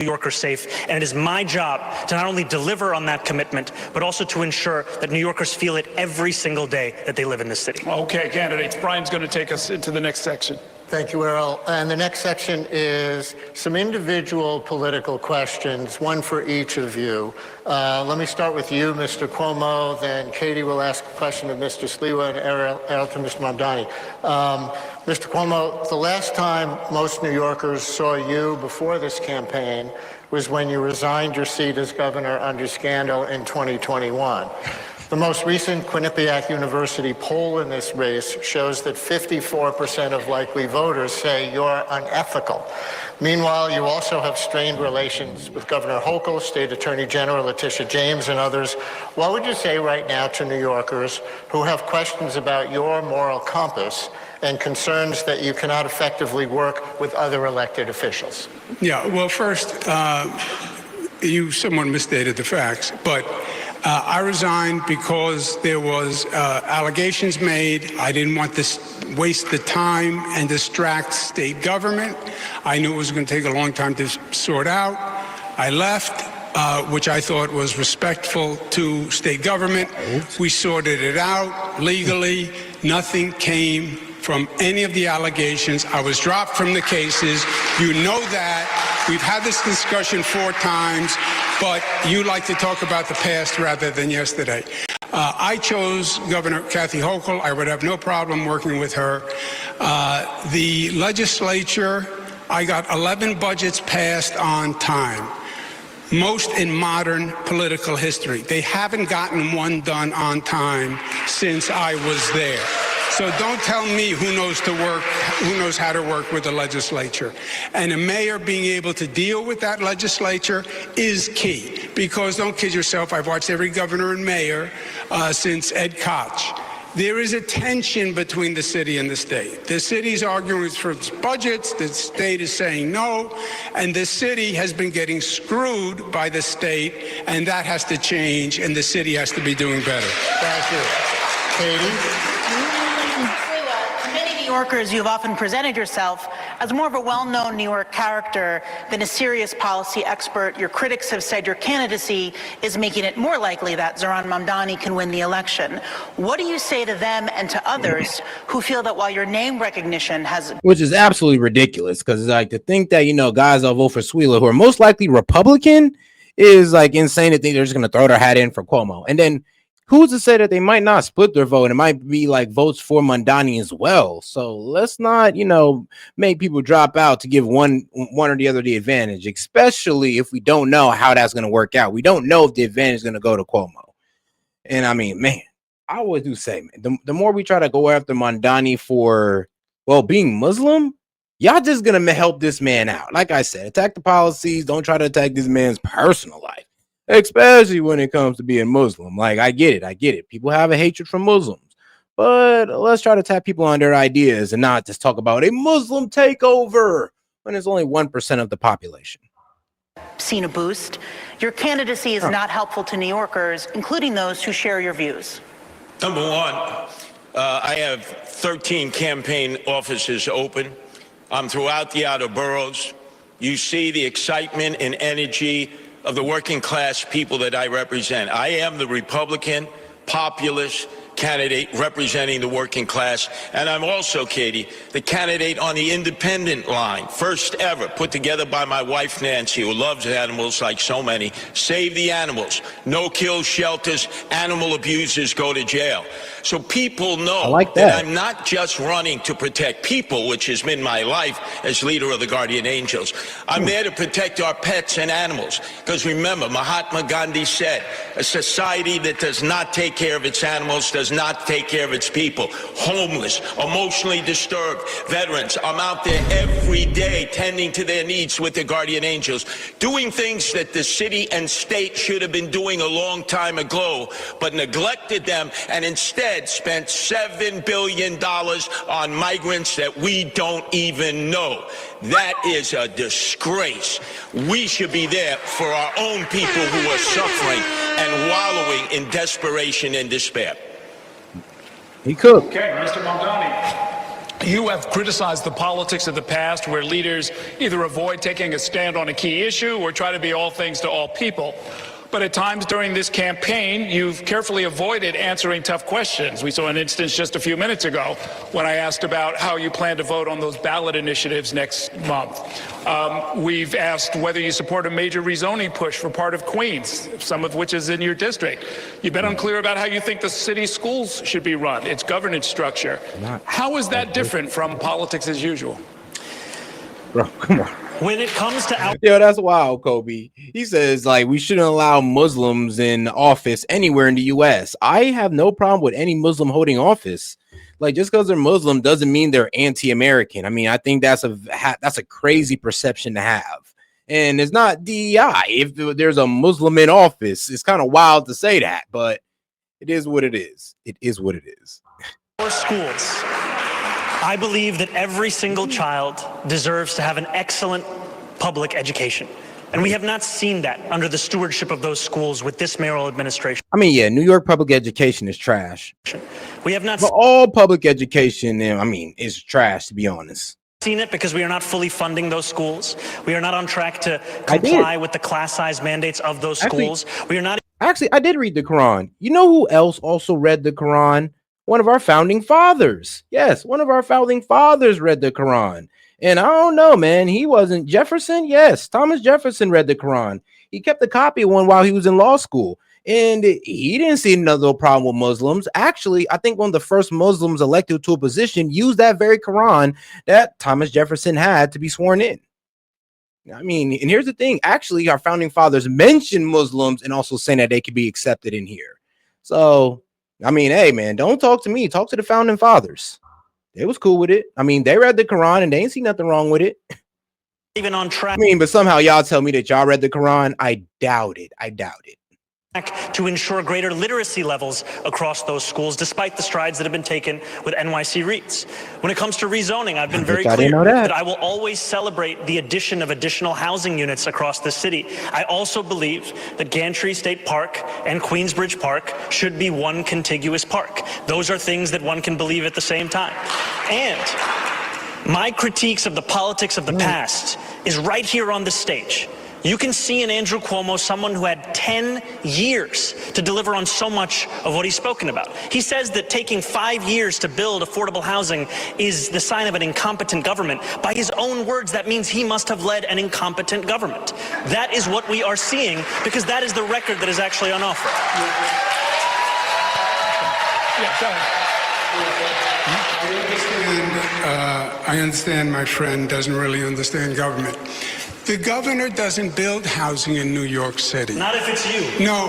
New Yorkers safe, and it is my job to not only deliver on that commitment, but also to ensure that New Yorkers feel it every single day that they live in this city. Okay, candidates, Brian's going to take us into the next section. Thank you, Errol. And the next section is some individual political questions, one for each of you. Let me start with you, Mr. Cuomo, then Katie will ask a question of Mr. Sliwa and Errol to Mr. Mamdani. Mr. Cuomo, the last time most New Yorkers saw you before this campaign was when you resigned your seat as governor under scandal in 2021. The most recent Quinnipiac University poll in this race shows that 54% of likely voters say you're unethical. Meanwhile, you also have strained relations with Governor Hochul, State Attorney General Letitia James, and others. What would you say right now to New Yorkers who have questions about your moral compass and concerns that you cannot effectively work with other elected officials? Yeah, well, first, you somewhat misstated the facts, but I resigned because there was allegations made. I didn't want to waste the time and distract state government. I knew it was going to take a long time to sort out. I left, which I thought was respectful to state government. We sorted it out legally. Nothing came from any of the allegations. I was dropped from the cases. You know that. We've had this discussion 4 times, but you like to talk about the past rather than yesterday. I chose Governor Kathy Hochul. I would have no problem working with her. The legislature, I got 11 budgets passed on time, most in modern political history. They haven't gotten one done on time since I was there. So don't tell me who knows how to work with the legislature. And a mayor being able to deal with that legislature is key. Because don't kid yourself, I've watched every governor and mayor since Ed Koch. There is a tension between the city and the state. The city's arguing for its budgets, the state is saying no, and the city has been getting screwed by the state, and that has to change, and the city has to be doing better. Thank you. Katie? New Yorkers, you've often presented yourself as more of a well-known New York character than a serious policy expert. Your critics have said your candidacy is making it more likely that Zohran Mamdani can win the election. What do you say to them and to others who feel that while your name recognition has... Which is absolutely ridiculous, because like to think that, you know, guys will vote for Sliwa who are most likely Republican is like insane to think they're just going to throw their hat in for Cuomo. And then who's to say that they might not split their vote? It might be like votes for Mamdani as well. So let's not, you know, make people drop out to give one or the other the advantage, especially if we don't know how that's going to work out. We don't know if the advantage is going to go to Cuomo. And I mean, man, I always do say, man, the more we try to go after Mamdani for, well, being Muslim, y'all just going to help this man out. Like I said, attack the policies. Don't try to attack this man's personal life. Especially when it comes to being Muslim. Like, I get it. People have a hatred for Muslims. But let's try to tap people on their ideas and not just talk about a Muslim takeover when it's only 1% of the population. Seen a boost. Your candidacy is not helpful to New Yorkers, including those who share your views. Number one, I have 13 campaign offices open. I'm throughout the outer boroughs. You see the excitement and energy of the working class people that I represent. I am the Republican populist candidate representing the working class, and I'm also, Katie, the candidate on the independent line, first ever, put together by my wife Nancy, who loves animals like so many. Save the animals, no-kill shelters, animal abusers go to jail. So people know that I'm not just running to protect people, which has been my life as leader of the Guardian Angels. I'm there to protect our pets and animals, because remember, Mahatma Gandhi said, a society that does not take care of its animals does not take care of its people. Homeless, emotionally disturbed, veterans. I'm out there every day tending to their needs with the Guardian Angels, doing things that the city and state should have been doing a long time ago, but neglected them and instead spent $7 billion on migrants that we don't even know. That is a disgrace. We should be there for our own people who are suffering and wallowing in desperation and despair. He could. Okay, Mr. Mamdani. You have criticized the politics of the past where leaders either avoid taking a stand on a key issue or try to be all things to all people. But at times during this campaign, you've carefully avoided answering tough questions. We saw an instance just a few minutes ago when I asked about how you plan to vote on those ballot initiatives next month. We've asked whether you support a major rezoning push for part of Queens, some of which is in your district. You've been unclear about how you think the city schools should be run, its governance structure. How is that different from politics as usual? Bro, come on. When it comes to Yo, that's wild, Kobe. He says, like, we shouldn't allow Muslims in office anywhere in the U.S. I have no problem with any Muslim holding office. Like, just because they're Muslim doesn't mean they're anti-American. I mean, I think that's a crazy perception to have. And it's not DEI. If there's a Muslim in office, it's kind of wild to say that, but it is what it is. It is what it is. our schools, I believe that every single child deserves to have an excellent public education. And we have not seen that under the stewardship of those schools with this mayoral administration. I mean, yeah, New York public education is trash. We have not But all public education, I mean, is trash, to be honest. seen it because we are not fully funding those schools. We are not on track to comply with the class size mandates of those schools. We are not. Actually, I did read the Quran. You know who else also read the Quran? One of our founding fathers. Yes, one of our founding fathers read the Quran. And I don't know, man. He wasn't Jefferson. Yes, Thomas Jefferson read the Quran. He kept a copy of one while he was in law school. And he didn't see another problem with Muslims. Actually, I think one of the first Muslims elected to a position used that very Quran that Thomas Jefferson had to be sworn in. I mean, and here's the thing. Actually, our founding fathers mentioned Muslims and also saying that they could be accepted in here. So, I mean, hey, man, don't talk to me. Talk to the founding fathers. They was cool with it. I mean, they read the Quran and they ain't see nothing wrong with it. Even on track. I mean, but somehow y'all tell me that y'all read the Quran. I doubt it. I doubt it. To ensure greater literacy levels across those schools, despite the strides that have been taken with NYC REITs. When it comes to rezoning, I've been very clear that I will always celebrate the addition of additional housing units across the city. I also believe that Gantry State Park and Queensbridge Park should be one contiguous park. Those are things that one can believe at the same time. And my critiques of the politics of the past is right here on the stage. You can see in Andrew Cuomo someone who had 10 years to deliver on so much of what he's spoken about. He says that taking 5 years to build affordable housing is the sign of an incompetent government. By his own words, that means he must have led an incompetent government. That is what we are seeing because that is the record that is actually on offer. Yeah, go ahead. I understand my friend doesn't really understand government. The governor doesn't build housing in New York City. Not if it's you. No,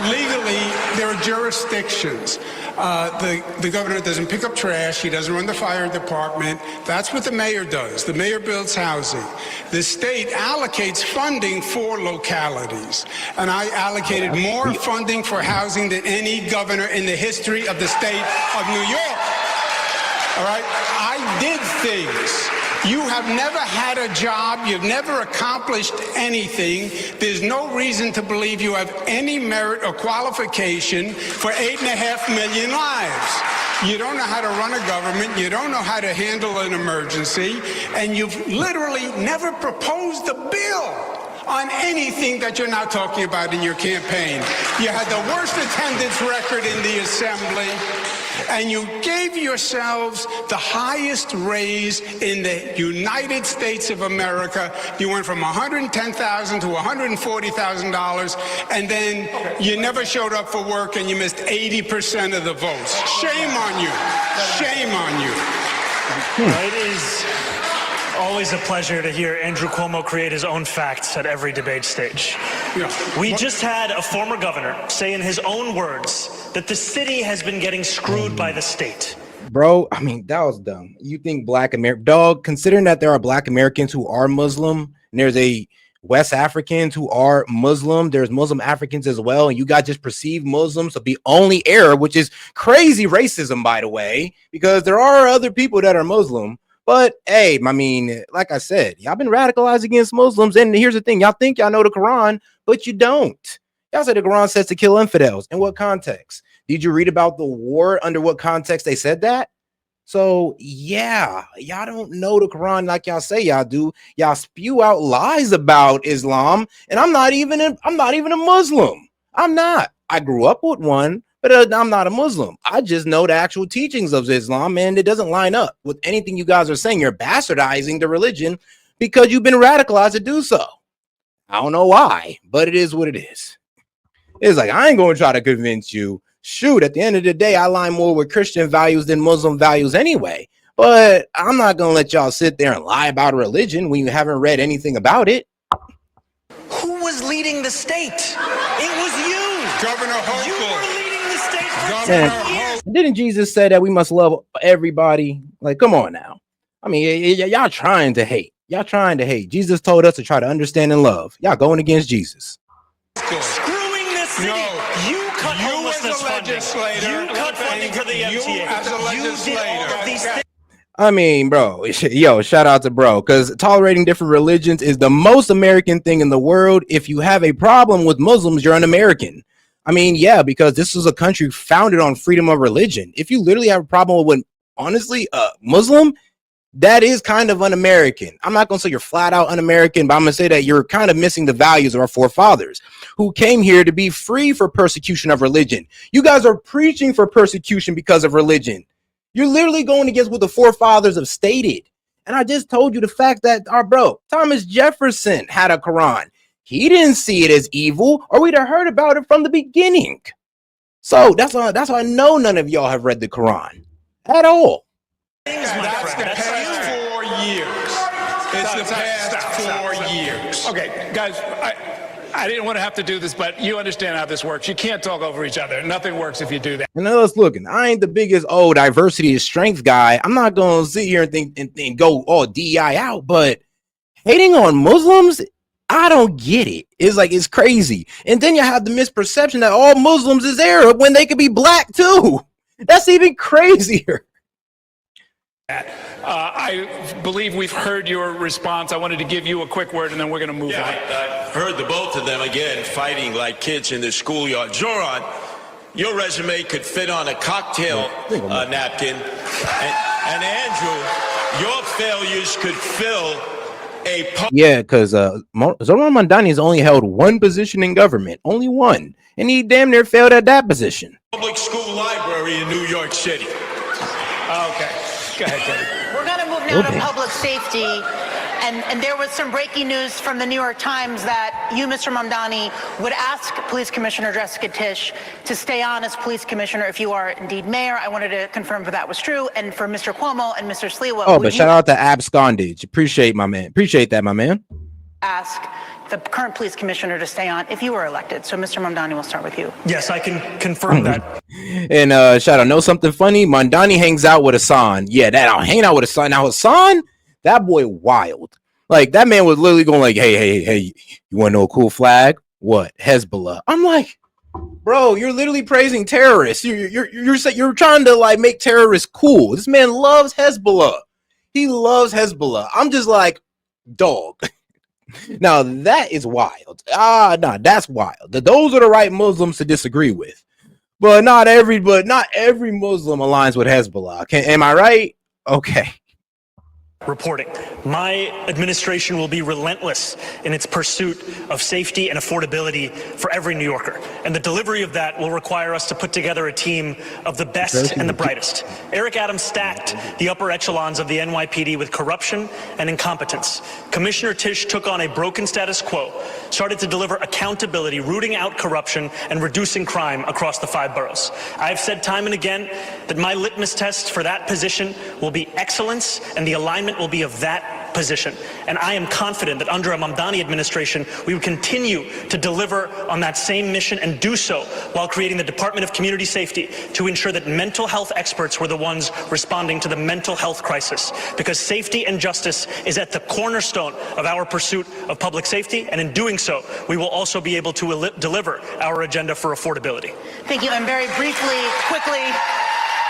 legally, there are jurisdictions. The governor doesn't pick up trash. He doesn't run the fire department. That's what the mayor does. The mayor builds housing. The state allocates funding for localities. And I allocated more funding for housing than any governor in the history of the state of New York. All right? I did things. You have never had a job. You've never accomplished anything. There's no reason to believe you have any merit or qualification for 8.5 million lives. You don't know how to run a government. You don't know how to handle an emergency. And you've literally never proposed a bill on anything that you're now talking about in your campaign. You had the worst attendance record in the assembly. And you gave yourselves the highest raise in the United States of America. You went from $110,000 to $140,000, and then you never showed up for work and you missed 80% of the votes. Shame on you. Shame on you. It is always a pleasure to hear Andrew Cuomo create his own facts at every debate stage. We just had a former governor say in his own words that the city has been getting screwed by the state. Bro, I mean, that was dumb. You think Black American dog, considering that there are Black Americans who are Muslim, and there's a West Africans who are Muslim, there's Muslim Africans as well, and you got just perceived Muslims to be only Arab, which is crazy racism, by the way, because there are other people that are Muslim. But hey, I mean, like I said, y'all been radicalized against Muslims. And here's the thing, y'all think y'all know the Quran, but you don't. Y'all say the Quran says to kill infidels. In what context? Did you read about the war? Under what context they said that? So yeah, y'all don't know the Quran like y'all say y'all do. Y'all spew out lies about Islam, and I'm not even a Muslim. I'm not. I grew up with one, but I'm not a Muslim. I just know the actual teachings of Islam, and it doesn't line up with anything you guys are saying. You're bastardizing the religion because you've been radicalized to do so. I don't know why, but it is what it is. It's like, I ain't going to try to convince you. Shoot, at the end of the day, I align more with Christian values than Muslim values anyway. But I'm not going to let y'all sit there and lie about religion when you haven't read anything about it. Who was leading the state? It was you. Governor Hochul. You were leading the state for Governor 10 years. Didn't Jesus say that we must love everybody? Like, come on now. I mean, y'all trying to hate. Y'all trying to hate. Jesus told us to try to understand and love. Y'all going against Jesus. Screwing this city. No. You cut You homelessness as a funding. legislator. You cut funding for the You MTA. as a You did all legislator. of these things. I mean, bro, yo, shout out to bro, because tolerating different religions is the most American thing in the world. If you have a problem with Muslims, you're an American. I mean, yeah, because this is a country founded on freedom of religion. If you literally have a problem with, honestly, Muslim, that is kind of un-American. I'm not going to say you're flat out un-American, but I'm going to say that you're kind of missing the values of our forefathers who came here to be free for persecution of religion. You guys are preaching for persecution because of religion. You're literally going against what the forefathers have stated. And I just told you the fact that our bro, Thomas Jefferson, had a Quran. He didn't see it as evil, or we'd have heard about it from the beginning. So that's why I know none of y'all have read the Quran at all. That's the past 4 years. It's the past 4 years. Okay, guys, I didn't want to have to do this, but you understand how this works. You can't talk over each other. Nothing works if you do that. And let's look. I ain't the biggest diversity is strength guy. I'm not gonna sit here and think and go all DEI out, but hating on Muslims, I don't get it. It's like, it's crazy. And then you have the misperception that all Muslims is Arab when they could be black too. That's even crazier. I believe we've heard your response. I wanted to give you a quick word, and then we're going to move on. I heard the both of them again fighting like kids in the schoolyard. Zohran, your resume could fit on a cocktail napkin. And Andrew, your failures could fill a... Yeah, because Zohran Mamdani has only held one position in government. Only one. And he damn near failed at that position. Public school library in New York City. Okay. Go ahead, Katie. We're going to move now to public safety. And there was some breaking news from the New York Times that you, Mr. Mamdani, would ask Police Commissioner Jessica Tisch to stay on as police commissioner if you are indeed mayor. I wanted to confirm if that was true. And for Mr. Cuomo and Mr. Sliwa, but shout out to abscondage. Appreciate that, my man. Ask the current police commissioner to stay on if you were elected. So, Mr. Mamdani, we'll start with you. Yes, I can confirm that. And shout out, know something funny? Mamdani hangs out with Hassan. Yeah, that I'm hanging out with Hassan. Now Hassan, that boy wild. Like, that man was literally going like, hey, you want to know a cool flag? What? Hezbollah. I'm like, bro, you're literally praising terrorists. You're trying to like make terrorists cool. This man loves Hezbollah. He loves Hezbollah. I'm just like, dog. Now that is wild. That's wild. Those are the right Muslims to disagree with. But not every Muslim aligns with Hezbollah. Am I right? Okay. Reporting. My administration will be relentless in its pursuit of safety and affordability for every New Yorker. And the delivery of that will require us to put together a team of the best and the brightest. Eric Adams stacked the upper echelons of the NYPD with corruption and incompetence. Commissioner Tisch took on a broken status quo, started to deliver accountability, rooting out corruption and reducing crime across the 5 boroughs. I've said time and again that my litmus test for that position will be excellence, and the alignment will be of that position. And I am confident that under a Mamdani administration, we would continue to deliver on that same mission and do so while creating the Department of Community Safety to ensure that mental health experts were the ones responding to the mental health crisis. Because safety and justice is at the cornerstone of our pursuit of public safety. And in doing so, we will also be able to deliver our agenda for affordability. Thank you. And very briefly, quickly,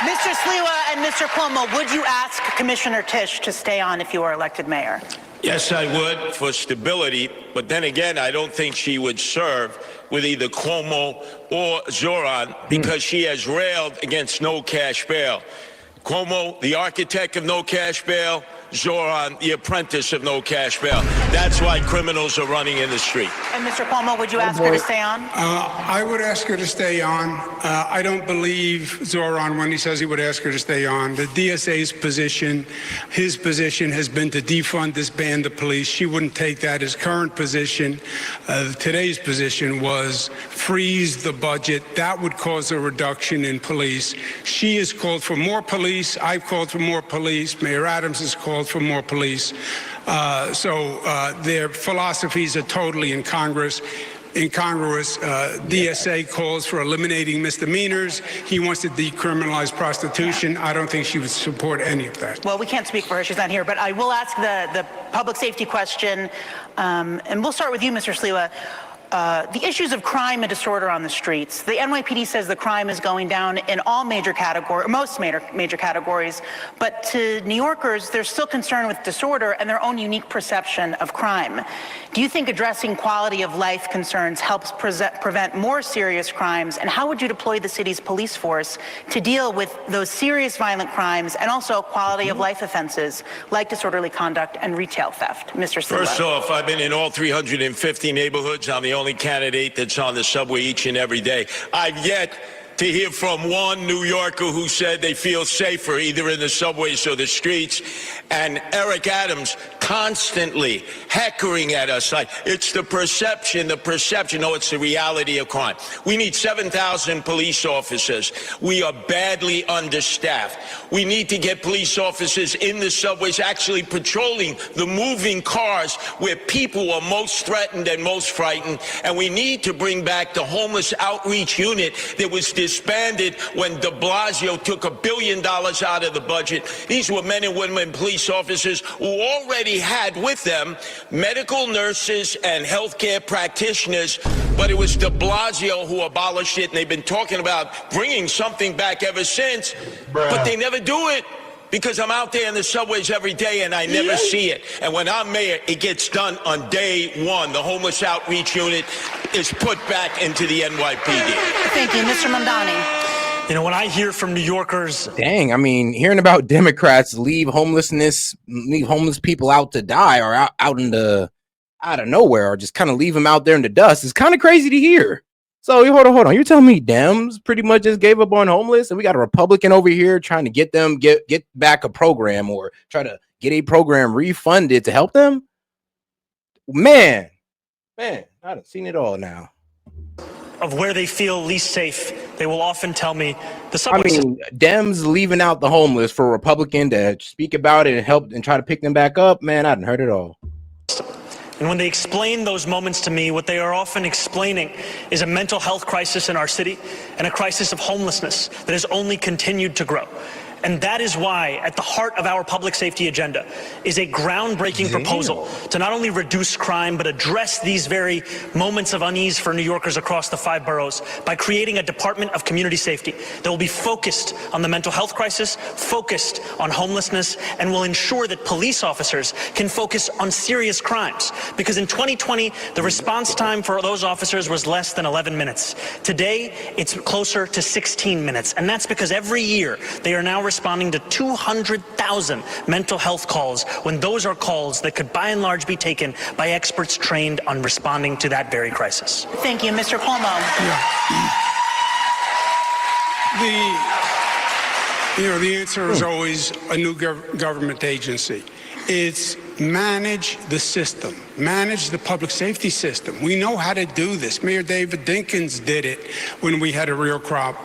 Mr. Sliwa and Mr. Cuomo, would you ask Commissioner Tisch to stay on if you were elected mayor? Yes, I would, for stability. But then again, I don't think she would serve with either Cuomo or Zohran because she has railed against no cash bail. Cuomo, the architect of no cash bail. Zohran, the apprentice of no cash bail. That's why criminals are running in the street. And Mr. Cuomo, would you ask her to stay on? I would ask her to stay on. I don't believe Zohran when he says he would ask her to stay on. The DSA's position, his position has been to defund, disband the police. She wouldn't take that. His current position, today's position, was freeze the budget. That would cause a reduction in police. She has called for more police. I've called for more police. Mayor Adams has called for more police. So their philosophies are totally incongruous. DSA calls for eliminating misdemeanors. He wants to decriminalize prostitution. I don't think she would support any of that. Well, we can't speak for her. She's not here. But I will ask the public safety question. And we'll start with you, Mr. Sliwa. The issues of crime and disorder on the streets. The NYPD says the crime is going down in all major categories, most major categories, but to New Yorkers, they're still concerned with disorder and their own unique perception of crime. Do you think addressing quality of life concerns helps prevent more serious crimes, and how would you deploy the city's police force to deal with those serious violent crimes and also quality of life offenses like disorderly conduct and retail theft? Mr. Sliwa. First off, I've been in all 350 neighborhoods. I'm the only candidate that's on the subway each and every day. I've yet to hear from one New Yorker who said they feel safer either in the subways or the streets. And Eric Adams constantly heckling at us like it's the perception. No, it's the reality of crime. We need 7,000 police officers. We are badly understaffed. We need to get police officers in the subways actually patrolling the moving cars where people are most threatened and most frightened. And we need to bring back the homeless outreach unit that was disbanded when de Blasio took $1 billion out of the budget. These were men and women police officers who already had with them medical nurses and healthcare practitioners, but it was de Blasio who abolished it, and they've been talking about bringing something back ever since, but they never do it. Because I'm out there in the subways every day and I never see it. And when I'm mayor, it gets done on day one. The homeless outreach unit is put back into the NYPD. Thank you. Mr. Mamdani. You know, when I hear from New Yorkers, dang, I mean, hearing about Democrats leave homeless people out to die or out of nowhere, or just kind of leave them out there in the dust is kind of crazy to hear. So hold on. You're telling me Dems pretty much just gave up on homeless, and we got a Republican over here trying to get them get back a program or try to get a program refunded to help them? Man, I've seen it all now. Of where they feel least safe, they will often tell me the subway. I mean, Dems leaving out the homeless for a Republican to speak about it and help and try to pick them back up. Man, I hadn't heard it all. And when they explain those moments to me, what they are often explaining is a mental health crisis in our city and a crisis of homelessness that has only continued to grow. And that is why at the heart of our public safety agenda is a groundbreaking proposal to not only reduce crime, but address these very moments of unease for New Yorkers across the 5 boroughs by creating a Department of Community Safety that will be focused on the mental health crisis, focused on homelessness, and will ensure that police officers can focus on serious crimes. Because in 2020, the response time for those officers was less than 11 minutes. Today, it's closer to 16 minutes. And that's because every year they are now responding to 200,000 mental health calls, when those are calls that could by and large be taken by experts trained on responding to that very crisis. Thank you. Mr. Cuomo. Yeah. The answer is always a new government agency. It's manage the system, manage the public safety system. We know how to do this. Mayor David Dinkins did it when we had a real crime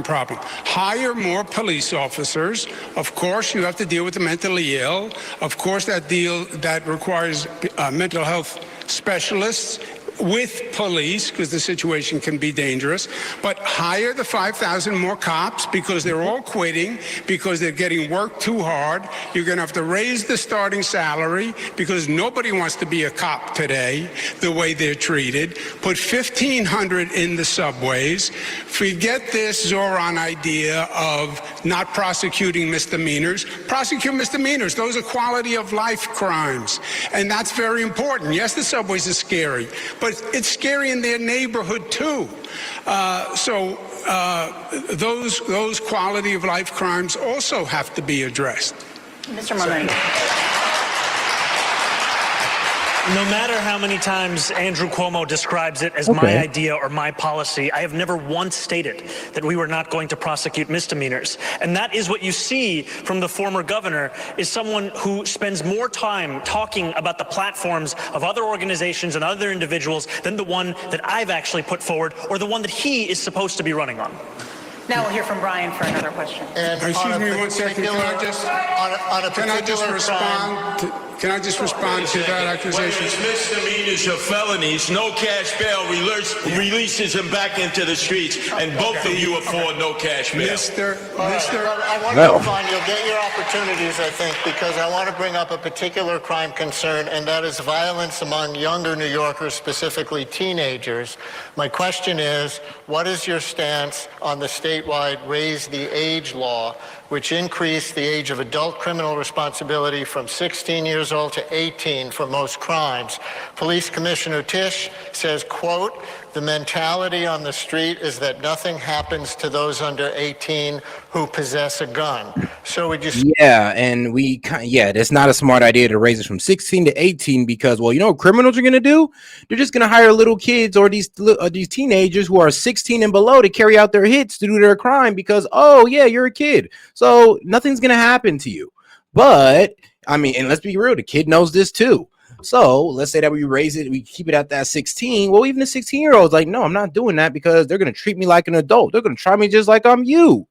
problem. Hire more police officers. Of course, you have to deal with the mentally ill. Of course, that requires mental health specialists with police, because the situation can be dangerous. But hire the 5,000 more cops, because they're all quitting, because they're getting worked too hard. You're going to have to raise the starting salary, because nobody wants to be a cop today, the way they're treated. Put 1,500 in the subways. Forget this Zohran idea of not prosecuting misdemeanors. Prosecute misdemeanors. Those are quality of life crimes. And that's very important. Yes, the subways are scary, but it's scary in their neighborhood too. Those quality of life crimes also have to be addressed. Mr. Mamdani. No matter how many times Andrew Cuomo describes it as my idea or my policy, I have never once stated that we were not going to prosecute misdemeanors. And that is what you see from the former governor, is someone who spends more time talking about the platforms of other organizations and other individuals than the one that I've actually put forward or the one that he is supposed to be running on. Now we'll hear from Brian for another question. And Excuse me 1 second. Can I just respond to that accusation? When it's misdemeanors or felonies, no cash bail releases him back into the streets, and both of you afford no cash bail. I want to move on. You'll get your opportunities, I think, because I want to bring up a particular crime concern, and that is violence among younger New Yorkers, specifically teenagers. My question is, what is your stance on the statewide Raise the Age law, which increased the age of adult criminal responsibility from 16 years old to 18 for most crimes? Police Commissioner Tisch says, quote, "The mentality on the street is that nothing happens to those under 18 who possess a gun." So would you... Yeah, and that's not a smart idea to raise it from 16 to 18 because, well, you know what criminals are going to do? They're just going to hire little kids or these teenagers who are 16 and below to carry out their hits to do their crime because, oh, yeah, you're a kid. So nothing's going to happen to you. But, I mean, and let's be real, the kid knows this too. So let's say that we raise it, we keep it at that 16. Well, even the 16-year-old's like, no, I'm not doing that because they're going to treat me like an adult. They're going to try me just like I'm you.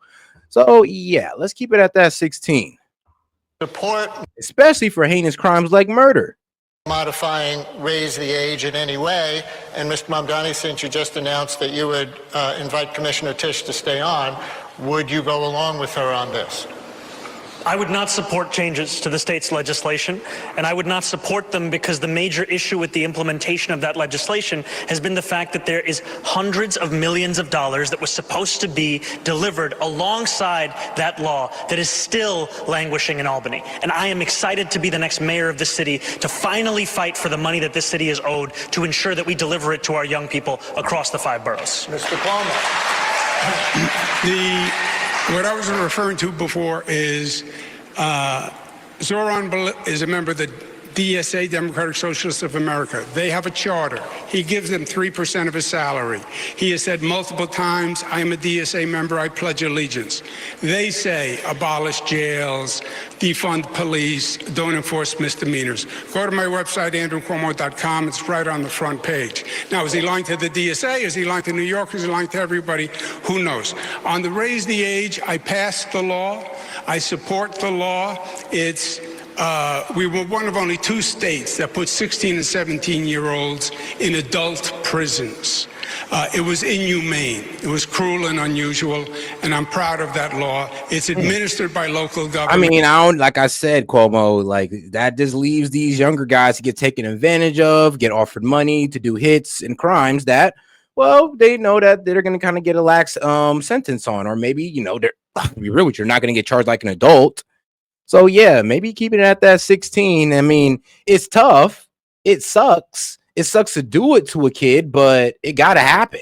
So, yeah, let's keep it at that 16. Support, especially for heinous crimes like murder. Modifying Raise the Age in any way. And Mr. Mamdani, since you just announced that you would invite Commissioner Tisch to stay on, would you go along with her on this? I would not support changes to the state's legislation, and I would not support them because the major issue with the implementation of that legislation has been the fact that there is hundreds of millions of dollars that was supposed to be delivered alongside that law that is still languishing in Albany. And I am excited to be the next mayor of the city to finally fight for the money that this city is owed to ensure that we deliver it to our young people across the 5 boroughs. Mr. Cuomo. What I was referring to before is Zohran is a member of the DSA, Democratic Socialists of America. They have a charter. He gives them 3% of his salary. He has said multiple times, I am a DSA member, I pledge allegiance. They say abolish jails, defund police, don't enforce misdemeanors. Go to my website, andrewcuomo.com. It's right on the front page. Now, is he lying to the DSA? Is he lying to New Yorkers? Is he lying to everybody? Who knows? On the Raise the Age, I passed the law. I support the law. We were one of only 2 states that put 16 and 17-year-olds in adult prisons. It was inhumane. It was cruel and unusual, and I'm proud of that law. It's administered by local government. I mean, like I said, Cuomo, like that just leaves these younger guys to get taken advantage of, get offered money to do hits and crimes that, well, they know that they're going to kind of get a lax sentence on, or maybe, you know, they're, to be real with you, you're not going to get charged like an adult. So, yeah, maybe keep it at that 16. I mean, it's tough. It sucks. It sucks to do it to a kid, but it got to happen.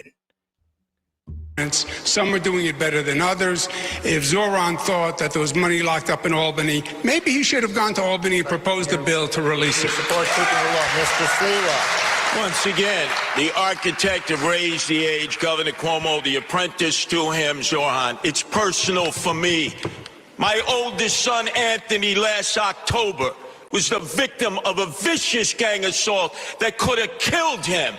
Some are doing it better than others. If Zohran thought that there was money locked up in Albany, maybe he should have gone to Albany and proposed a bill to release it. Support keeping the law. Mr. Sliwa. Once again, the architect of Raise the Age, Governor Cuomo, the apprentice to him, Zohran, it's personal for me. My oldest son, Anthony, last October was the victim of a vicious gang assault that could have killed him.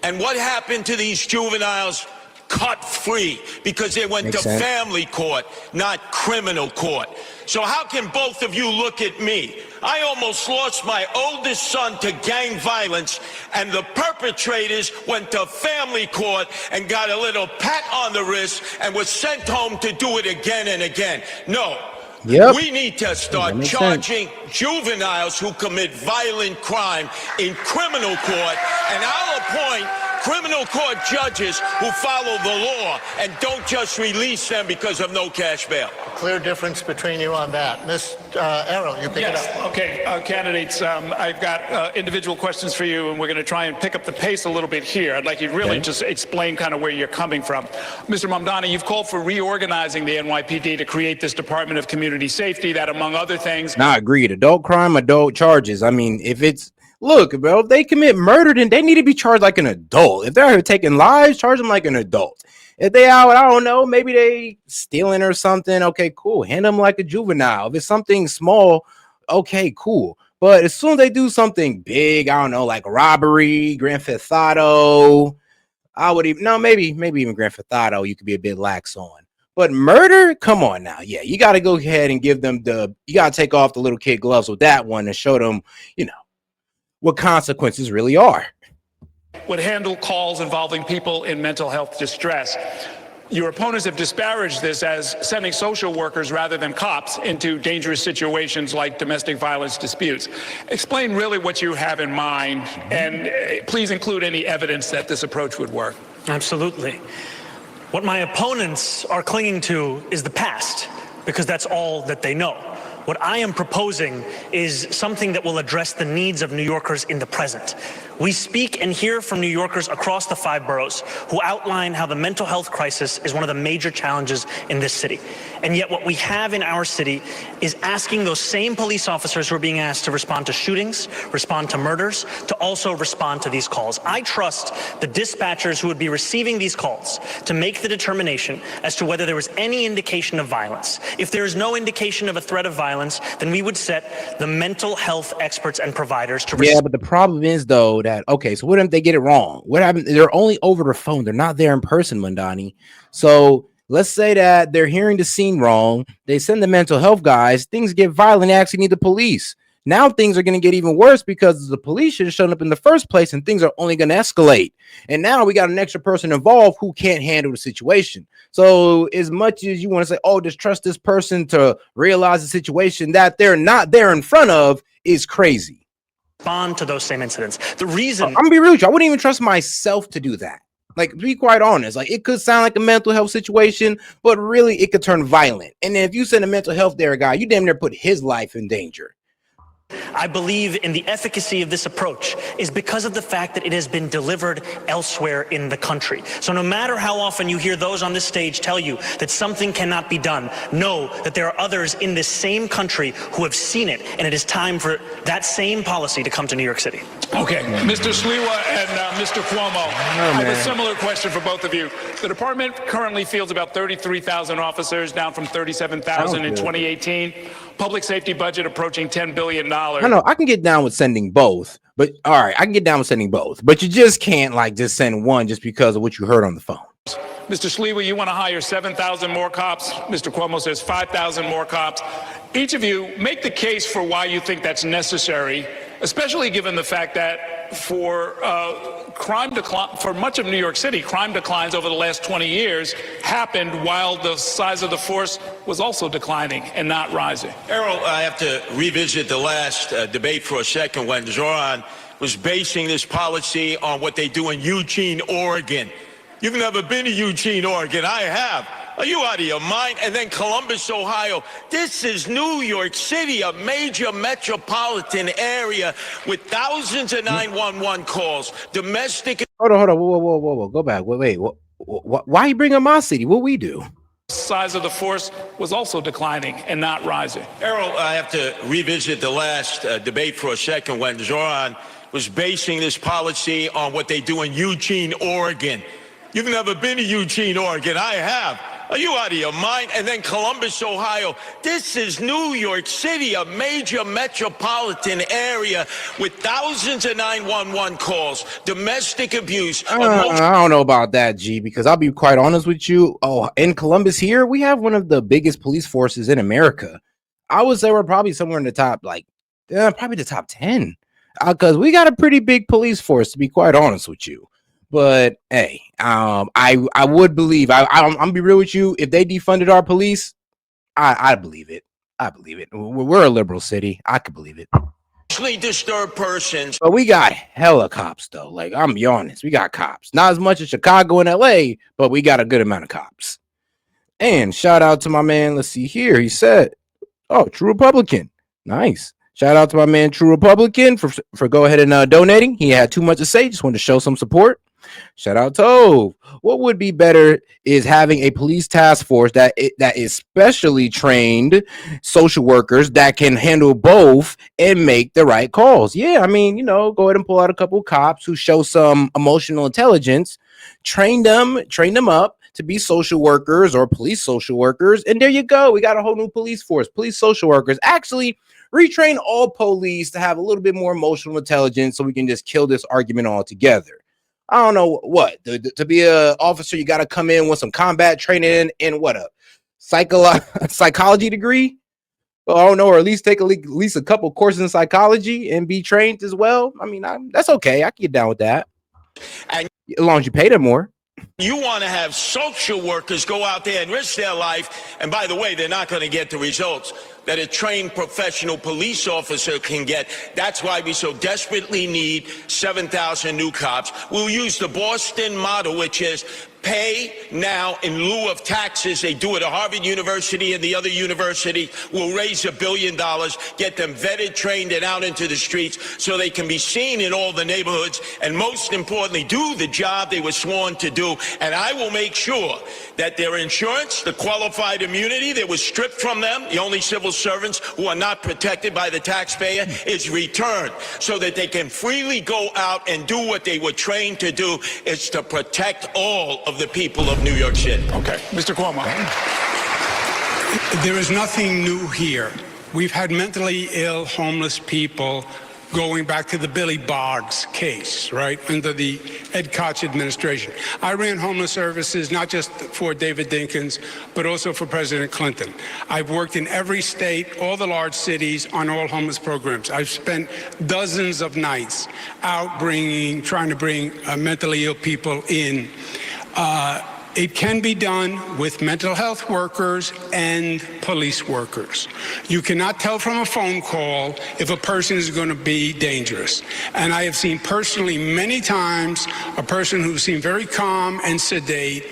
And what happened to these juveniles? Cut free, because they went to family court, not criminal court. So how can both of you look at me? I almost lost my oldest son to gang violence, and the perpetrators went to family court and got a little pat on the wrist and was sent home to do it again and again. No. Yep. We need to start charging juveniles who commit violent crime in criminal court, and I'll appoint criminal court judges who follow the law and don't just release them because of no cash bail. Clear difference between you on that. Ms. Errol, you pick it up. Okay, candidates, I've got individual questions for you, and we're going to try and pick up the pace a little bit here. I'd like you to really just explain kind of where you're coming from. Mr. Mamdani, you've called for reorganizing the NYPD to create this Department of Community Safety that, among other things... Now, agreed. Adult crime, adult charges. I mean, if it's... Look, bro, if they commit murder, then they need to be charged like an adult. If they're out here taking lives, charge them like an adult. If they out, I don't know, maybe they stealing or something, okay, cool. Hand them like a juvenile. If it's something small, okay, cool. But as soon as they do something big, I don't know, like robbery, Grand Theft Auto, I would even, no, maybe even Grand Theft Auto, you could be a bit lax on. But murder, come on now. Yeah, you got to go ahead and give them you got to take off the little kid gloves with that one and show them, you know, what consequences really are. Would handle calls involving people in mental health distress. Your opponents have disparaged this as sending social workers rather than cops into dangerous situations like domestic violence disputes. Explain really what you have in mind, and please include any evidence that this approach would work. Absolutely. What my opponents are clinging to is the past, because that's all that they know. What I am proposing is something that will address the needs of New Yorkers in the present. We speak and hear from New Yorkers across the 5 boroughs who outline how the mental health crisis is one of the major challenges in this city. And yet what we have in our city is asking those same police officers who are being asked to respond to shootings, respond to murders, to also respond to these calls. I trust the dispatchers who would be receiving these calls to make the determination as to whether there was any indication of violence. If there is no indication of a threat of violence, then we would set the mental health experts and providers to... Yeah, but the problem is, though, that, okay, so what if they get it wrong? What happened? They're only over the phone. They're not there in person, Mamdani. So let's say that they're hearing the scene wrong. They send the mental health guys. Things get violent. They actually need the police. Now things are going to get even worse because the police should have shown up in the first place, and things are only going to escalate. And now we got an extra person involved who can't handle the situation. So as much as you want to say, oh, just trust this person to realize the situation that they're not there in front of is crazy. Respond to those same incidents. The reason... I'm gonna be real with you, I wouldn't even trust myself to do that. Like, to be quite honest, like, it could sound like a mental health situation, but really it could turn violent. And then if you send a mental health there guy, you damn near put his life in danger. I believe in the efficacy of this approach is because of the fact that it has been delivered elsewhere in the country. So no matter how often you hear those on this stage tell you that something cannot be done, know that there are others in this same country who have seen it, and it is time for that same policy to come to New York City. Okay, Mr. Sliwa and Mr. Cuomo, I have a similar question for both of you. The department currently fields about 33,000 officers, down from 37,000 in 2018. Public safety budget approaching $10 billion. I know, I can get down with sending both, but all right, I can get down with sending both, but you just can't like just send one just because of what you heard on the phone. Mr. Sliwa, you want to hire 7,000 more cops. Mr. Cuomo says 5,000 more cops. Each of you make the case for why you think that's necessary, especially given the fact that for for much of New York City, crime declines over the last 20 years happened while the size of the force was also declining and not rising. Errol, I have to revisit the last debate for a second when Zohran was basing this policy on what they do in Eugene, Oregon. You've never been to Eugene, Oregon. I have. Are you out of your mind? And then Columbus, Ohio. This is New York City, a major metropolitan area with thousands of 911 calls. Domestic. Hold on. Whoa. Go back. Wait. Why you bring up my city? What we do? Size of the force was also declining and not rising. Errol, I have to revisit the last debate for a second when Zohran was basing this policy on what they do in Eugene, Oregon. You've never been to Eugene, Oregon. I have. Are you out of your mind? And then Columbus, Ohio. This is New York City, a major metropolitan area with thousands of 911 calls, domestic abuse. I don't know about that, G, because I'll be quite honest with you. Oh, in Columbus here, we have one of the biggest police forces in America. I would say we're probably somewhere in the top, like, probably the top 10. Because we got a pretty big police force, to be quite honest with you. But hey, I would believe. I'm gonna be real with you. If they defunded our police, I believe it. I believe it. We're a liberal city. I could believe it. disturbed persons. But we got hella cops though. Like, I'm be honest, we got cops. Not as much as Chicago and LA, but we got a good amount of cops. And shout out to my man. Let's see here. He said, "Oh, True Republican, nice." Shout out to my man True Republican for go ahead and donating. He had too much to say. Just wanted to show some support. Shout out to what would be better is having a police task force that is specially trained social workers that can handle both and make the right calls. Yeah, I mean, you know, go ahead and pull out a couple of cops who show some emotional intelligence, train them up to be social workers or police social workers, and there you go. We got a whole new police force, police social workers. Actually, retrain all police to have a little bit more emotional intelligence so we can just kill this argument altogether. I don't know what to be an officer. You got to come in with some combat training and what a psychology degree. Well, I don't know, or at least take at least a couple courses in psychology and be trained as well. I mean, that's okay. I can get down with that, And as long as you pay them more. you want to have social workers go out there and risk their life. And by the way, they're not going to get the results that a trained professional police officer can get. That's why we so desperately need 7,000 new cops. We'll use the Boston model, which is pay now in lieu of taxes. They do it at Harvard University and the other university. We'll raise $1 billion, get them vetted, trained, and out into the streets so they can be seen in all the neighborhoods, and most importantly, do the job they were sworn to do. And I will make sure that their insurance, the qualified immunity that was stripped from them, the only civil servants who are not protected by the taxpayer, is returned so that they can freely go out and do what they were trained to do. It's to protect all of the people of New York City. Okay. Mr. Cuomo. There is nothing new here. We've had mentally ill, homeless people going back to the Billy Boggs case, right, under the Ed Koch administration. I ran homeless services not just for David Dinkins, but also for President Clinton. I've worked in every state, all the large cities, on all homeless programs. I've spent dozens of nights out trying to bring mentally ill people in. It can be done with mental health workers and police workers. You cannot tell from a phone call if a person is going to be dangerous. And I have seen personally many times a person who seemed very calm and sedate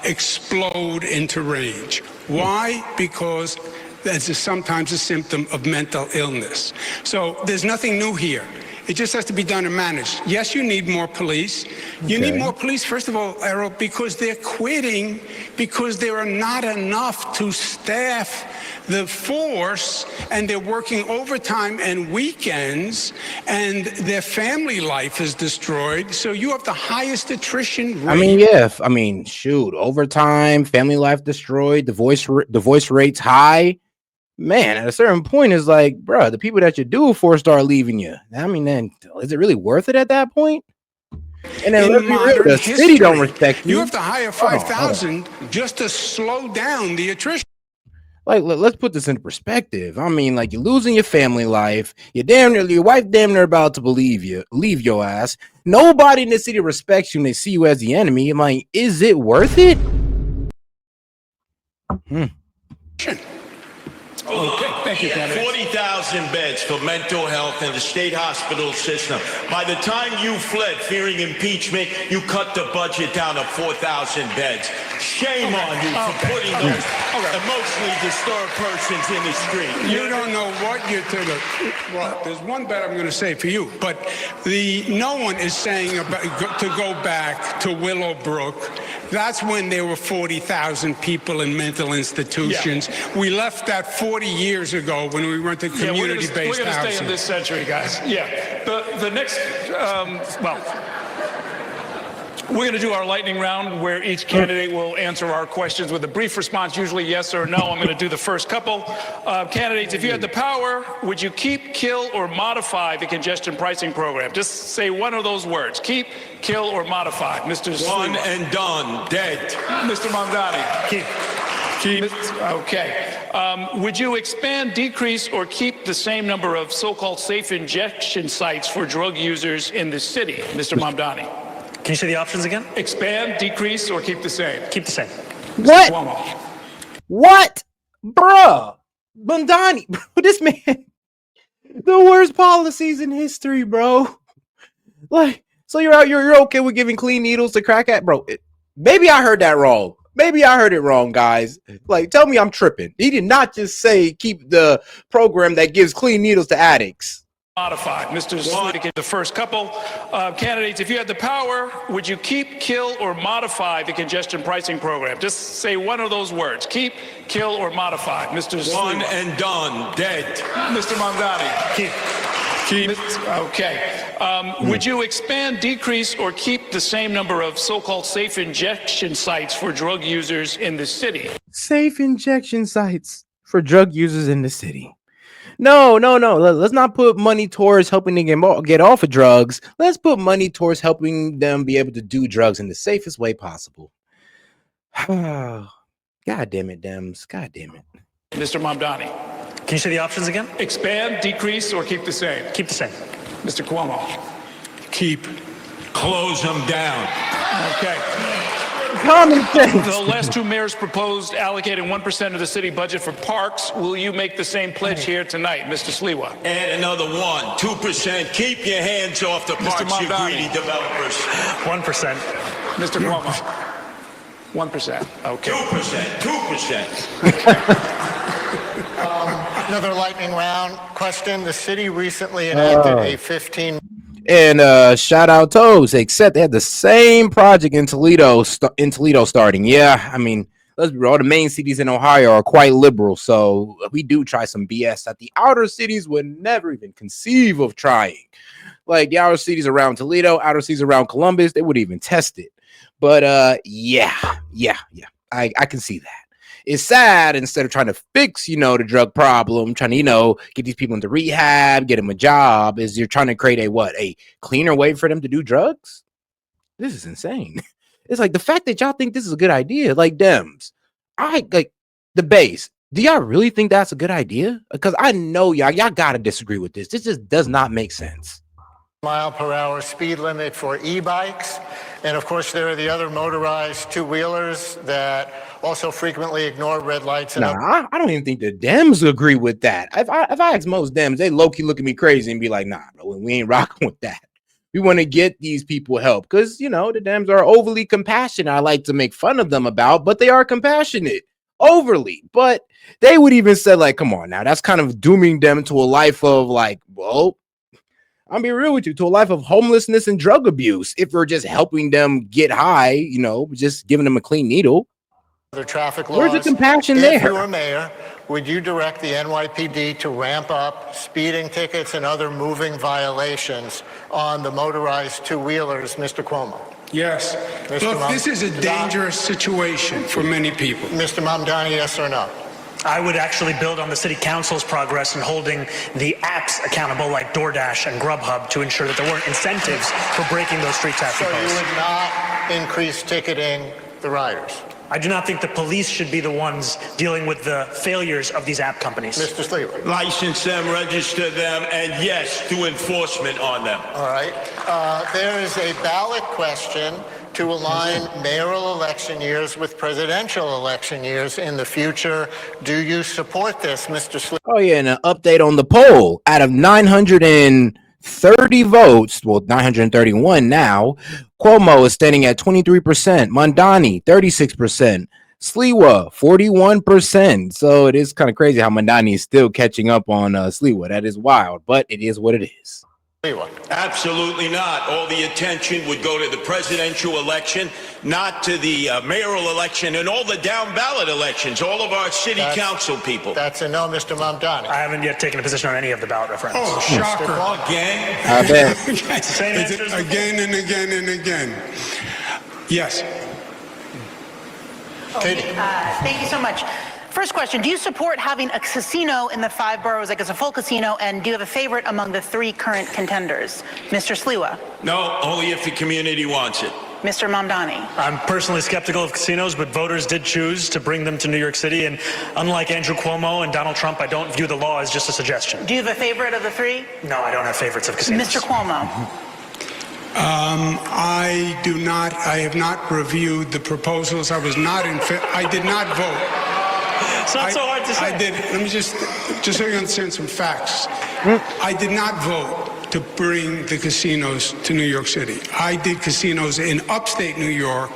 explode into rage. Why? Because that's sometimes a symptom of mental illness. So there's nothing new here. It just has to be done and managed. Yes, you need more police. You need more police, first of all, Errol, because they're quitting because there are not enough to staff the force, and they're working overtime and weekends, and their family life is destroyed. So you have the highest attrition rate. I mean, yeah. I mean, shoot, overtime, family life destroyed, divorce rates high. Man, at a certain point, it's like, bro, the people that you do for start leaving you. I mean, then is it really worth it at that point? And then the city don't respect you. You have to hire 5,000 just to slow down the attrition. Like, let's put this into perspective. I mean, like, you're losing your family life. Your wife damn near about to leave your ass. Nobody in the city respects you and they see you as the enemy. I'm like, is it worth it? Okay, thank you, candidate. 40,000 beds for mental health in the state hospital system. By the time you fled fearing impeachment, you cut the budget down to 4,000 beds. Shame on you for putting those emotionally disturbed persons in the street. You don't know what you're doing. Well, there's one bet I'm going to say for you, but no one is saying to go back to Willowbrook. That's when there were 40,000 people in mental institutions. Yeah. We left that 40 years ago when we went to community-based housing. We're going to stay in this century, guys. Yeah. The next, we're going to do our lightning round where each candidate will answer our questions with a brief response, usually yes or no. I'm going to do the first couple. Candidates, if you had the power, would you keep, kill, or modify the congestion pricing program? Just say one of those words. Keep, kill, or modify. Mr. One Sliwa. and done. Dead. Mr. Mamdani. Keep. Okay. Would you expand, decrease, or keep the same number of so-called safe injection sites for drug users in the city? Mr. Mamdani. Can you say the options again? Expand, decrease, or keep the same? Keep the same. What? Cuomo. What? Bruh. Mamdani. This man. The worst policies in history, bro. Like, so you're okay with giving clean needles to crack at, bro? Maybe I heard that wrong. Maybe I heard it wrong, guys. Like, tell me I'm tripping. He did not just say keep the program that gives clean needles to addicts. Modified. Mr. Sliwa, the first couple candidates, if you had the power, would you keep, kill, or modify the congestion pricing program? Just say one of those words. Keep, kill, or modify. Mr. Sliwa. One and done. Dead. Mr. Mamdani. Keep. Okay. Would you expand, decrease, or keep the same number of so-called safe injection sites for drug users in the city? Safe injection sites for drug users in the city. No. Let's not put money towards helping them get off of drugs. Let's put money towards helping them be able to do drugs in the safest way possible. God damn it, Dems. God damn it. Mr. Mamdani. Can you say the options again? Expand, decrease, or keep the same? Keep the same. Mr. Cuomo. Keep. Close them down. Okay. Common sense. The last two mayors proposed allocating 1% of the city budget for parks. Will you make the same pledge here tonight, Mr. Sliwa? Add another 2%. Keep your hands off the parks, you greedy developers. 1%. Mr. Cuomo. 1%. Okay. 2%. Another lightning round question. The city recently enacted a 15. And shout out Toes, except they had the same project in Toledo starting. Yeah, I mean, let's be real, all the main cities in Ohio are quite liberal, so we do try some BS that the outer cities would never even conceive of trying. Like the outer cities around Toledo, outer cities around Columbus, they wouldn't even test it. But yeah, I can see that. It's sad instead of trying to fix, the drug problem, trying to, get these people into rehab, get them a job, is you're trying to create a cleaner way for them to do drugs. This is insane. It's like the fact that y'all think this is a good idea, like Dems. Like the base. Do y'all really think that's a good idea? Because I know y'all gotta disagree with this. This just does not make sense. mile-per-hour speed limit for e-bikes. And of course, there are the other motorized two-wheelers that also frequently ignore red lights. And I don't even think the Dems agree with that. If I ask most Dems, they low-key look at me crazy and be like, nah, bro, we ain't rocking with that. We want to get these people help because, the Dems are overly compassionate. I like to make fun of them but they are compassionate. Overly. But they would even say, like, come on now, that's kind of dooming them to a life of, like, well, I'll be real with you, to a life of homelessness and drug abuse if we're just helping them get high, just giving them a clean needle. other traffic laws. Where's the compassion If there? you were mayor, would you direct the NYPD to ramp up speeding tickets and other moving violations on the motorized two-wheelers, Mr. Cuomo? Yes. Look, this is a dangerous situation for many people. Mr. Mamdani, yes or no? I would actually build on the city council's progress in holding the apps accountable like DoorDash and Grubhub to ensure that there weren't incentives for breaking those street traffic So you laws. would not increase ticketing the riders? I do not think the police should be the ones dealing with the failures of these app companies. Mr. Sliwa? License them, register them, and yes, do enforcement on them. All right. There is a ballot question to align mayoral election years with presidential election years in the future. Do you support this, Mr. Sliwa? Oh, yeah, and an update on the poll. Out of 930 votes, well, 931 now, Cuomo is standing at 23%, Mamdani 36%, Sliwa 41%. So it is kind of crazy how Mamdani is still catching up on Sliwa. That is wild, but it is what it is. Absolutely not. All the attention would go to the presidential election, not to the mayoral election and all the down ballot elections, all of our city council people. That's a no, Mr. Mamdani. I haven't yet taken a position on any of the ballot referendums. Oh, shocker. Again? I bet. Same answers. Again and again and again. Yes. Thank you so much. First question, do you support having a casino in the 5 boroughs, like it's a full casino, and do you have a favorite among the 3 current contenders? Mr. Sliwa? No, only if the community wants it. Mr. Mamdani? I'm personally skeptical of casinos, but voters did choose to bring them to New York City. And unlike Andrew Cuomo and Donald Trump, I don't view the law as just a suggestion. Do you have a favorite of the 3? No, I don't have favorites of casinos. Mr. Cuomo? I do not. I have not reviewed the proposals. I was not in. I did not vote. It's not so hard to say. I did. Let me just so you understand some facts. I did not vote to bring the casinos to New York City. I did casinos in upstate New York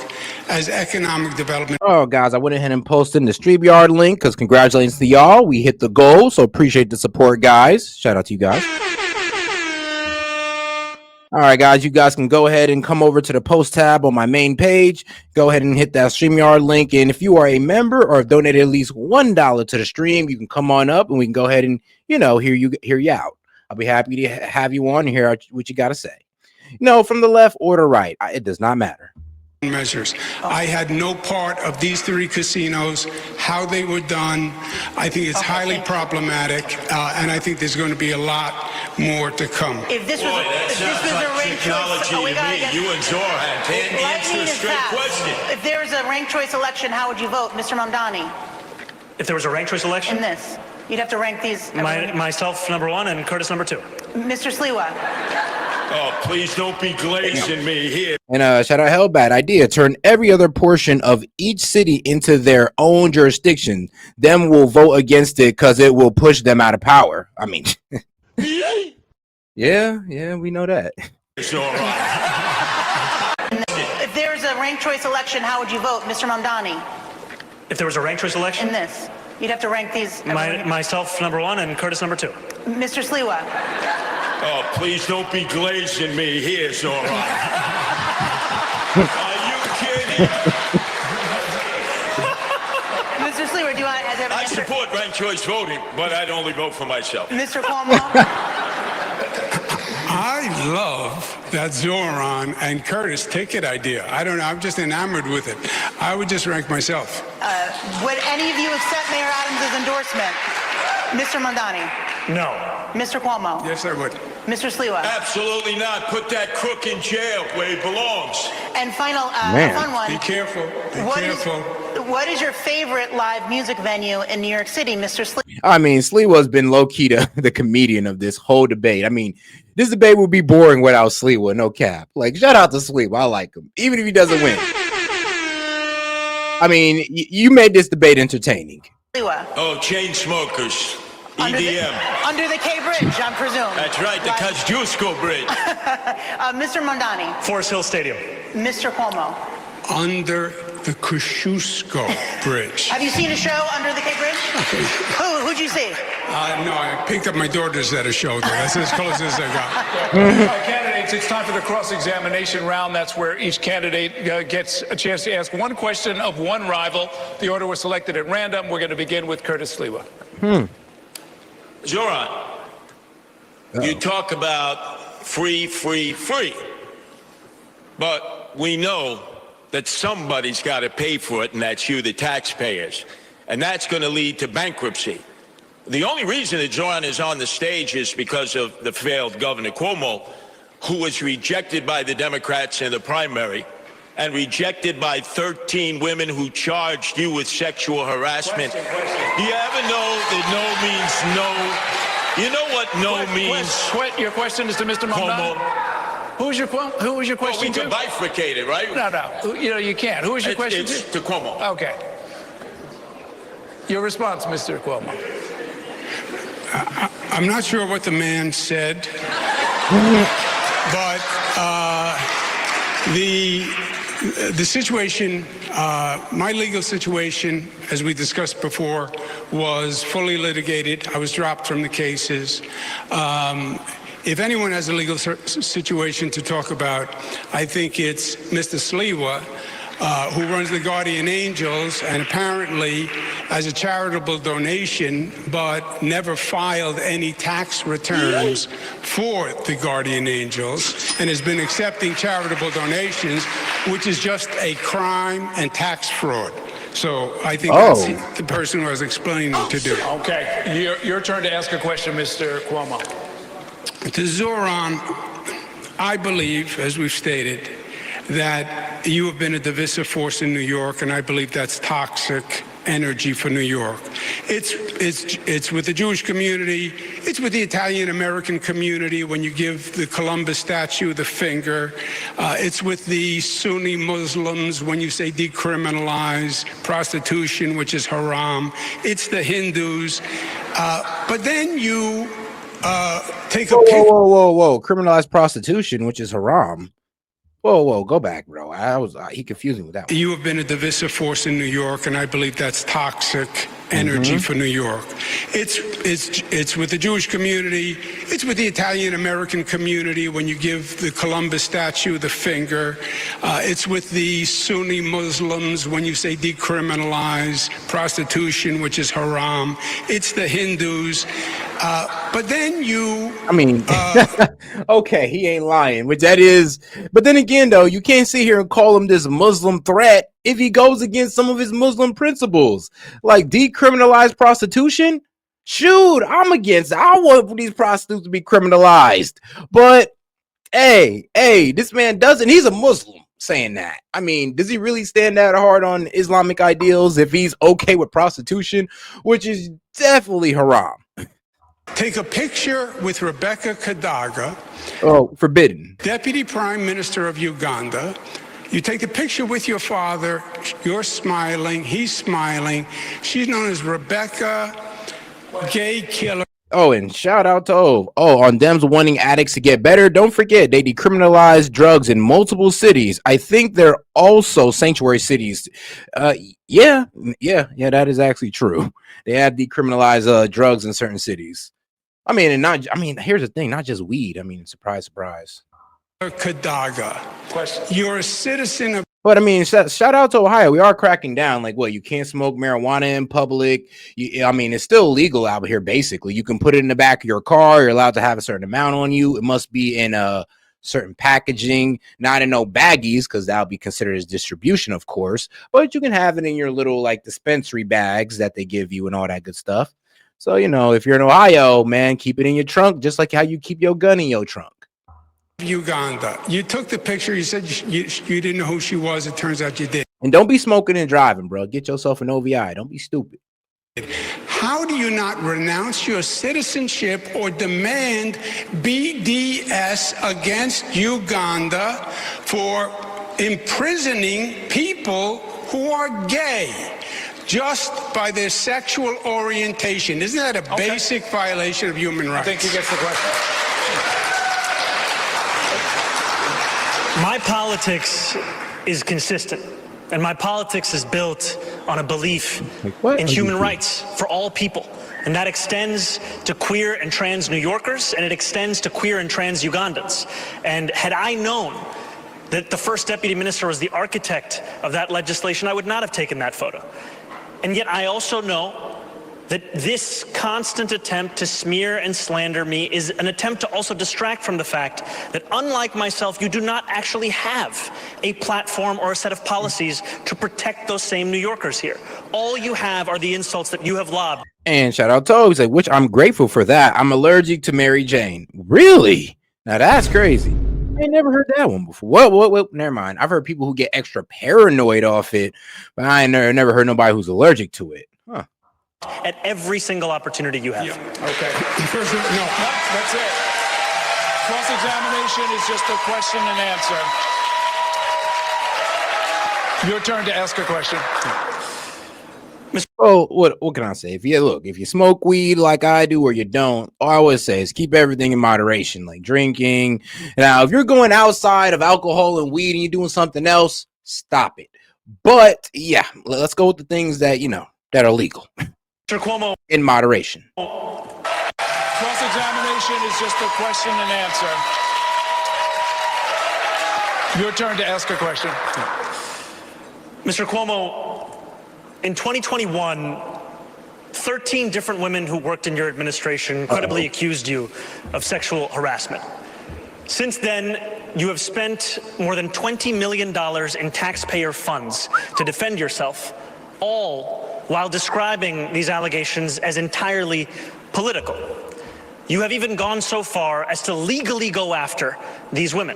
as economic development. Oh, guys, I went ahead and posted in the StreamYard link because congratulations to y'all. We hit the goal, so appreciate the support, guys. Shout out to you guys. All right, guys, you guys can go ahead and come over to the post tab on my main page. Go ahead and hit that StreamYard link. And if you are a member or have donated at least $1 to the stream, you can come on up and we can go ahead and, hear you out. I'll be happy to have you on and hear what you got to say. From the left or the right, it does not matter. Measures. I had no part of these 3 casinos, how they were done. I think it's highly problematic, and I think there's going to be a lot more to come. If this was, a ranked choice, You and Zohran can't answer a straight question. If there was a ranked choice election, how would you vote, Mr. Mamdani? If there was a ranked choice election? In this, you'd have to rank these. Myself, number 1, and Curtis, number 2. Mr. Sliwa. Oh, please don't be glazing me here. And shout out Hell Bad Idea. Turn every other portion of each city into their own jurisdiction. Them will vote against it because it will push them out of power. I mean, yeah, we know that. It's all right. If there was a ranked choice election, how would you vote, Mr. Mamdani? If there was a ranked choice election? In this, you'd have to rank these. Myself, number 1, and Curtis, number 2. Mr. Sliwa. Oh, please don't be glazing me here, Zohran. Are you kidding? Mr. Sliwa, do I have an I answer? support ranked choice voting, but I'd only vote for myself. Mr. Cuomo. I love that Zohran and Curtis ticket idea. I don't know. I'm just enamored with it. I would just rank myself. Would any of you accept Mayor Adams' endorsement? Mr. Mamdani. No. Mr. Cuomo. Yes, I would. Mr. Sliwa. Absolutely not. Put that crook in jail where he belongs. And final, Man. fun one. Be careful. Be careful. What is your favorite live music venue in New York City, Mr. Sliwa? I mean, Sliwa's been low-key the comedian of this whole debate. I mean, this debate would be boring without Sliwa, no cap. Like, shout out to Sliwa. I like him, even if he doesn't win. I mean, you made this debate entertaining. Sliwa. Oh, chain smokers. EDM. Under the K Bridge, I presume. That's right, the Kosciuszko Bridge. Mr. Mamdani. Forest Hill Stadium. Mr. Cuomo. Under the Kosciuszko Bridge. Have you seen a show Under the K Bridge? Who'd you see? No, I picked up my daughters at a show there. That's as close as I got. Candidates, it's time for the cross-examination round. That's where each candidate gets a chance to ask one question of one rival. The order was selected at random. We're going to begin with Curtis Sliwa. Zohran, you talk about free. But we know that somebody's got to pay for it, and that's you, the taxpayers. And that's going to lead to bankruptcy. The only reason that Zohran is on the stage is because of the failed Governor Cuomo, who was rejected by the Democrats in the primary and rejected by 13 women who charged you with sexual harassment. Do you ever know that no means no? You know what no means? Your question is to Mr. Mamdani. Who was your question we to? can bifurcate it, right? No. You can't. Who is your question It's to Cuomo. Okay. Your response, Mr. Cuomo. I'm not sure what the man said, but the situation, my legal situation, as we discussed before, was fully litigated. I was dropped from the cases. If anyone has a legal situation to talk about, I think it's Mr. Sliwa, who runs the Guardian Angels, and apparently as a charitable donation, but never filed any tax returns for the Guardian Angels, and has been accepting charitable donations, which is just a crime and tax fraud. So I think that's the person who I was explaining to do. Okay, your turn to ask a question, Mr. Cuomo. To Zohran, I believe, as we've stated, that you have been a divisive force in New York, and I believe that's toxic energy for New York. It's with the Jewish community, it's with the Italian-American community when you give the Columbus statue the finger, it's with the Sunni Muslims when you say decriminalize prostitution, which is haram, it's the Hindus, but then you take a Whoa, picture. whoa. Criminalized prostitution, which is haram. Whoa, go back, bro. He confused me with that one. You have been a divisive force in New York, and I believe that's toxic energy for New York. It's with the Jewish community. It's with the Italian American community when you give the Columbus statue the finger. It's with the Sunni Muslims when you say decriminalize prostitution, which is haram. It's the Hindus. But then you... I mean, okay, he ain't lying, which that is. But then again, though, you can't sit here and call him this Muslim threat if he goes against some of his Muslim principles, like decriminalize prostitution. Shoot, I'm against it. I want these prostitutes to be criminalized. But hey, this man doesn't. He's a Muslim saying that. I mean, does he really stand that hard on Islamic ideals if he's okay with prostitution, which is definitely haram? Take a picture with Rebecca Kadaga. Oh, forbidden. Deputy Prime Minister of Uganda. You take a picture with your father. You're smiling. He's smiling. She's known as Rebecca Gay Killer. Oh, and shout out to on Dems wanting addicts to get better. Don't forget, they decriminalized drugs in multiple cities. I think they're also sanctuary cities. Yeah, that is actually true. They have decriminalized drugs in certain cities. Here's the thing, not just weed. I mean, surprise. Kadaga. You're a citizen of... But I mean, shout out to Ohio. We are cracking down. Like, what? You can't smoke marijuana in public. It's still legal out here, basically. You can put it in the back of your car. You're allowed to have a certain amount on you. It must be in a certain packaging, not in no baggies, because that'll be considered as distribution, of course. But you can have it in your little, like, dispensary bags that they give you and all that good stuff. So, if you're in Ohio, man, keep it in your trunk, just like how you keep your gun in your trunk. Uganda. You took the picture. You said you didn't know who she was. It turns out you did. And don't be smoking and driving, bro. Get yourself an OVI. Don't be stupid. How do you not renounce your citizenship or demand BDS against Uganda for imprisoning people who are gay just by their sexual orientation? Isn't that a basic violation of human rights? I think he gets the question. My politics is consistent, and my politics is built on a belief in human rights for all people. And that extends to queer and trans New Yorkers, and it extends to queer and trans Ugandans. And had I known that the first deputy minister was the architect of that legislation, I would not have taken that photo. And yet I also know that this constant attempt to smear and slander me is an attempt to also distract from the fact that, unlike myself, you do not actually have a platform or a set of policies to protect those same New Yorkers here. All you have are the insults that you have lobbed. And shout out to He's like, which I'm grateful for that. I'm allergic to Mary Jane. Really? Now that's crazy. I ain't never heard that one before. What? Never mind. I've heard people who get extra paranoid off it, but I ain't never heard nobody who's allergic to it. Huh. At every single opportunity you have. Yeah. Okay. No, that's it. Cross-examination is just a question and answer. Your turn to ask a question. Oh, what can I say? If you smoke weed like I do or you don't, all I always say is keep everything in moderation, like drinking. Now, if you're going outside of alcohol and weed and you're doing something else, stop it. But yeah, let's go with the things that, that are legal. Mr. Cuomo. In moderation. Cross-examination is just a question and answer. Your turn to ask a question. Mr. Cuomo, in 2021, 13 different women who worked in your administration credibly accused you of sexual harassment. Since then, you have spent more than $20 million in taxpayer funds to defend yourself, all while describing these allegations as entirely political. You have even gone so far as to legally go after these women.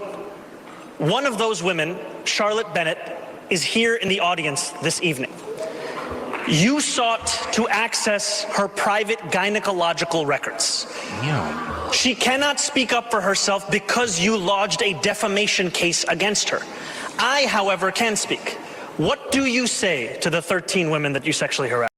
One of those women, Charlotte Bennett, is here in the audience this evening. You sought to access her private gynecological records. Yeah. She cannot speak up for herself because you lodged a defamation case against her. I, however, can speak. What do you say to the 13 women that you sexually harassed?